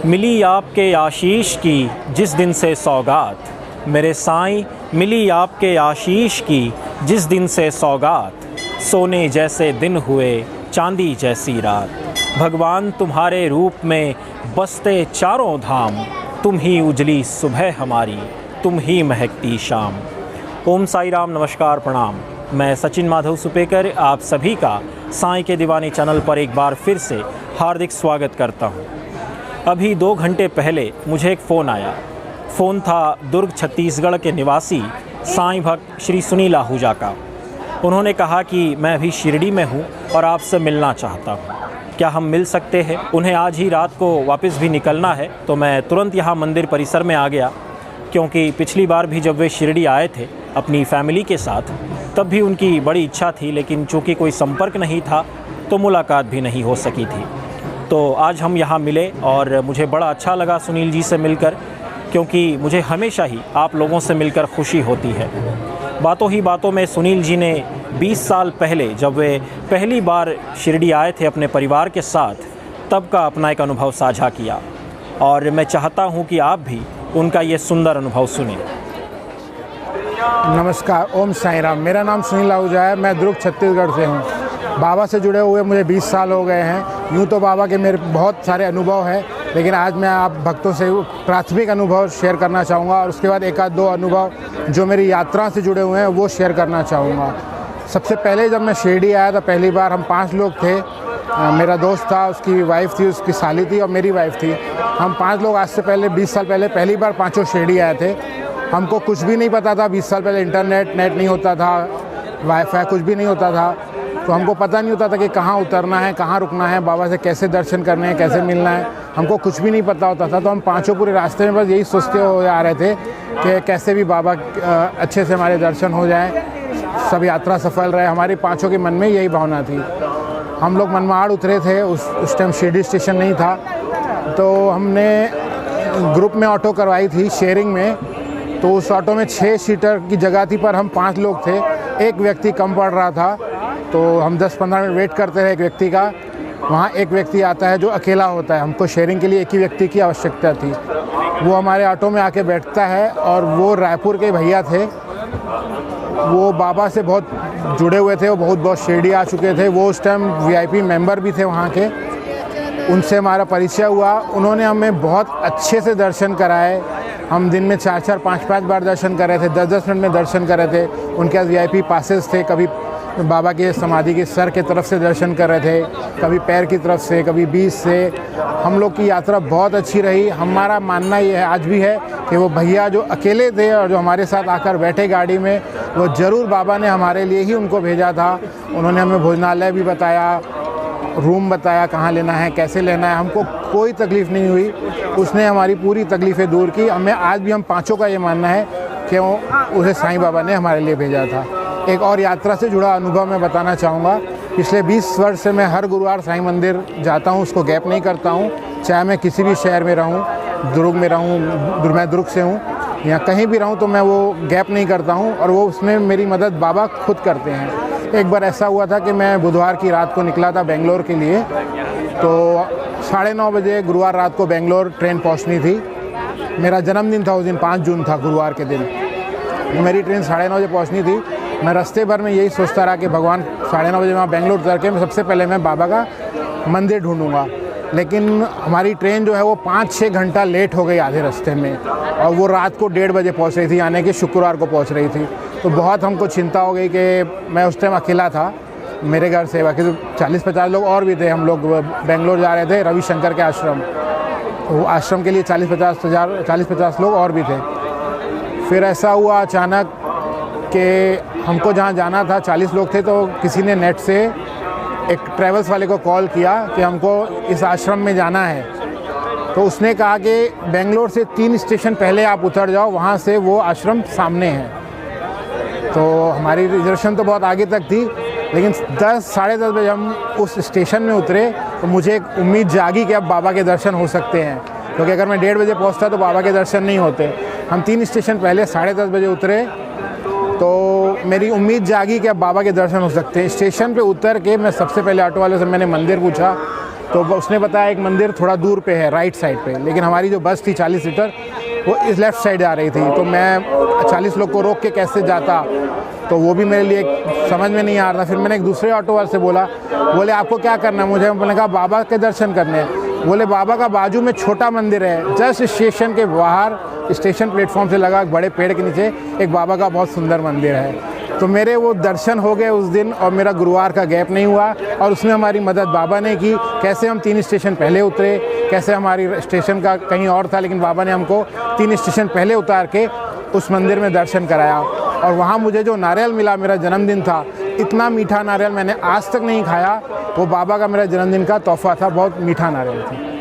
मिली आपके आशीष की जिस दिन से सौगात, मेरे साईं मिली आपके आशीष की जिस दिन से सौगात, सोने जैसे दिन हुए चांदी जैसी रात। भगवान तुम्हारे रूप में बसते चारों धाम, तुम ही उजली सुबह हमारी, तुम ही महकती शाम। ओम साई राम, नमस्कार, प्रणाम। मैं सचिन माधव सुपेकर आप सभी का साईं के दीवाने चैनल पर एक बार फिर से हार्दिक स्वागत करता हूं। अभी 2 घंटे पहले मुझे एक फ़ोन आया। फ़ोन था दुर्ग छत्तीसगढ़ के निवासी साईं भक्त श्री सुनील आहूजा का। उन्होंने कहा कि मैं अभी शिरडी में हूं और आपसे मिलना चाहता हूं, क्या हम मिल सकते हैं। उन्हें आज ही रात को वापस भी निकलना है, तो मैं तुरंत यहाँ मंदिर परिसर में आ गया, क्योंकि पिछली बार भी जब वे शिरडी आए थे अपनी फैमिली के साथ, तब भी उनकी बड़ी इच्छा थी, लेकिन चूँकि कोई संपर्क नहीं था तो मुलाकात भी नहीं हो सकी थी। तो आज हम यहाँ मिले और मुझे बड़ा अच्छा लगा सुनील जी से मिलकर, क्योंकि मुझे हमेशा ही आप लोगों से मिलकर खुशी होती है। बातों ही बातों में सुनील जी ने 20 साल पहले जब वे पहली बार शिरडी आए थे अपने परिवार के साथ, तब का अपना एक अनुभव साझा किया, और मैं चाहता हूँ कि आप भी उनका ये सुंदर अनुभव सुनें। नमस्कार, ओम साई राम। मेरा नाम सुनील आहूजा है। मैं दुर्ग छत्तीसगढ़ से हूँ। बाबा से जुड़े हुए मुझे 20 साल हो गए हैं। यूँ तो बाबा के मेरे बहुत सारे अनुभव हैं, लेकिन आज मैं आप भक्तों से प्राथमिक अनुभव शेयर करना चाहूँगा, और उसके बाद एक आध दो अनुभव जो मेरी यात्रा से जुड़े हुए हैं वो शेयर करना चाहूँगा। सबसे पहले जब मैं शिरडी आया था, पहली बार हम 5 लोग थे। मेरा दोस्त था, उसकी वाइफ थी, उसकी साली थी और मेरी वाइफ थी। हम 5 लोग आज से पहले 20 साल पहले पहली बार पाँचों शिरडी आए थे। हमको कुछ भी नहीं पता था। 20 साल पहले इंटरनेट नहीं होता था, वाईफाई कुछ भी नहीं होता था, तो हमको पता नहीं होता था कि कहाँ उतरना है, कहाँ रुकना है, बाबा से कैसे दर्शन करने हैं, कैसे मिलना है, हमको कुछ भी नहीं पता होता था। तो हम पाँचों पूरे रास्ते में बस यही सोचते हुए आ रहे थे कि कैसे भी बाबा अच्छे से हमारे दर्शन हो जाए, सब यात्रा सफल रहे। हमारी पाँचों के मन में यही भावना थी। हम लोग मनमाड़ उतरे थे, उस टाइम शिरडी स्टेशन नहीं था, तो हमने ग्रुप में ऑटो करवाई थी शेयरिंग में। तो उस ऑटो में 6 सीटर की जगह थी, पर हम 5 लोग थे, एक व्यक्ति कम पड़ रहा था, तो हम 10-15 मिनट वेट करते रहे एक व्यक्ति का। वहाँ एक व्यक्ति आता है जो अकेला होता है, हमको शेयरिंग के लिए एक ही व्यक्ति की आवश्यकता थी। वो हमारे ऑटो में आके बैठता है, और वो रायपुर के भैया थे। वो बाबा से बहुत जुड़े हुए थे, वो बहुत शिरडी आ चुके थे। वो उस टाइम VIP मेंबर भी थे वहाँ के। उनसे हमारा परिचय हुआ। उन्होंने हमें बहुत अच्छे से दर्शन कराए। हम दिन में 4-4, 5-5 बार दर्शन कर रहे थे, 10-10 मिनट में दर्शन कर रहे थे। उनके पास VIP पासेस थे। कभी बाबा के समाधि के सर के तरफ से दर्शन कर रहे थे, कभी पैर की तरफ से, कभी बीच से। हम लोग की यात्रा बहुत अच्छी रही। हमारा मानना ये है, आज भी है, कि वो भैया जो अकेले थे और जो हमारे साथ आकर बैठे गाड़ी में, वो ज़रूर बाबा ने हमारे लिए ही उनको भेजा था। उन्होंने हमें भोजनालय भी बताया, रूम बताया, कहाँ लेना है, कैसे लेना है। हमको कोई तकलीफ़ नहीं हुई। उसने हमारी पूरी तकलीफ़ें दूर की। हमें आज भी हम पाँचों का ये मानना है कि उसे साईं बाबा ने हमारे लिए भेजा था। एक और यात्रा से जुड़ा अनुभव मैं बताना चाहूँगा। पिछले 20 वर्ष से मैं हर गुरुवार साईं मंदिर जाता हूँ, उसको गैप नहीं करता हूँ, चाहे मैं किसी भी शहर में रहूँ, दुर्ग में रहूँ, मैं दुर्ग से हूँ, या कहीं भी रहूँ, तो मैं वो गैप नहीं करता हूँ, और वो उसमें मेरी मदद बाबा खुद करते हैं। एक बार ऐसा हुआ था कि मैं बुधवार की रात को निकला था बेंगलोर के लिए, तो 9:30 बजे गुरुवार रात को बेंगलोर ट्रेन पहुँचनी थी। मेरा जन्मदिन था उस दिन, 5 जून था, गुरुवार के दिन। मेरी ट्रेन 9:30 बजे पहुँचनी थी। मैं रास्ते भर में यही सोचता रहा कि भगवान 9:30 बजे वहाँ बेंगलोर उतर के सबसे पहले मैं बाबा का मंदिर ढूंढूंगा। लेकिन हमारी ट्रेन जो है वो 5-6 घंटा लेट हो गई आधे रास्ते में, और वो रात को 1:30 बजे पहुँच रही थी, यानी कि शुक्रवार को पहुँच रही थी। तो बहुत हमको चिंता हो गई कि मैं उस टाइम अकेला था मेरे घर से, बाकी तो 40-50 लोग और भी थे। हम लोग बेंगलोर जा रहे थे रविशंकर के आश्रम, वो आश्रम के लिए 40-50 लोग और भी थे। फिर ऐसा हुआ अचानक कि हमको जहाँ जाना था 40 लोग थे, तो किसी ने नेट से एक ट्रैवल्स वाले को कॉल किया कि हमको इस आश्रम में जाना है। तो उसने कहा कि बेंगलोर से 3 स्टेशन पहले आप उतर जाओ, वहाँ से वो आश्रम सामने है। तो हमारी रिजर्वेशन तो बहुत आगे तक थी, लेकिन 10-10:30 बजे हम उस स्टेशन में उतरे, तो मुझे एक उम्मीद जागी कि अब बाबा के दर्शन हो सकते हैं, क्योंकि अगर मैं 1:30 बजे पहुँचता तो बाबा के दर्शन नहीं होते। हम 3 स्टेशन पहले 10:30 बजे उतरे, तो मेरी उम्मीद जागी कि अब बाबा के दर्शन हो सकते हैं। स्टेशन पे उतर के मैं सबसे पहले ऑटो वाले से मैंने मंदिर पूछा तो उसने बताया एक मंदिर थोड़ा दूर पे है, राइट साइड पे, लेकिन हमारी जो बस थी 40 सीटर वो इस लेफ़्ट साइड आ रही थी, तो मैं 40 लोग को रोक के कैसे जाता, तो वो भी मेरे लिए समझ में नहीं आ रहा था। फिर मैंने एक दूसरे ऑटो वाले से बोला, बोले आपको क्या करना है मुझे? मैंने कहा बाबा के दर्शन करने हैं। बोले बाबा का बाजू में छोटा मंदिर है, जस्ट स्टेशन के बाहर, स्टेशन प्लेटफॉर्म से लगा बड़े पेड़ के नीचे एक बाबा का बहुत सुंदर मंदिर है। तो मेरे वो दर्शन हो गए उस दिन, और मेरा गुरुवार का गैप नहीं हुआ, और उसमें हमारी मदद बाबा ने की। कैसे हम 3 स्टेशन पहले उतरे, कैसे हमारी स्टेशन का कहीं और था, लेकिन बाबा ने हमको 3 स्टेशन पहले उतार के उस मंदिर में दर्शन कराया। और वहाँ मुझे जो नारियल मिला, मेरा जन्मदिन था, इतना मीठा नारियल मैंने आज तक नहीं खाया। वो बाबा का मेरा जन्मदिन का तोहफा था, बहुत मीठा नारियल था।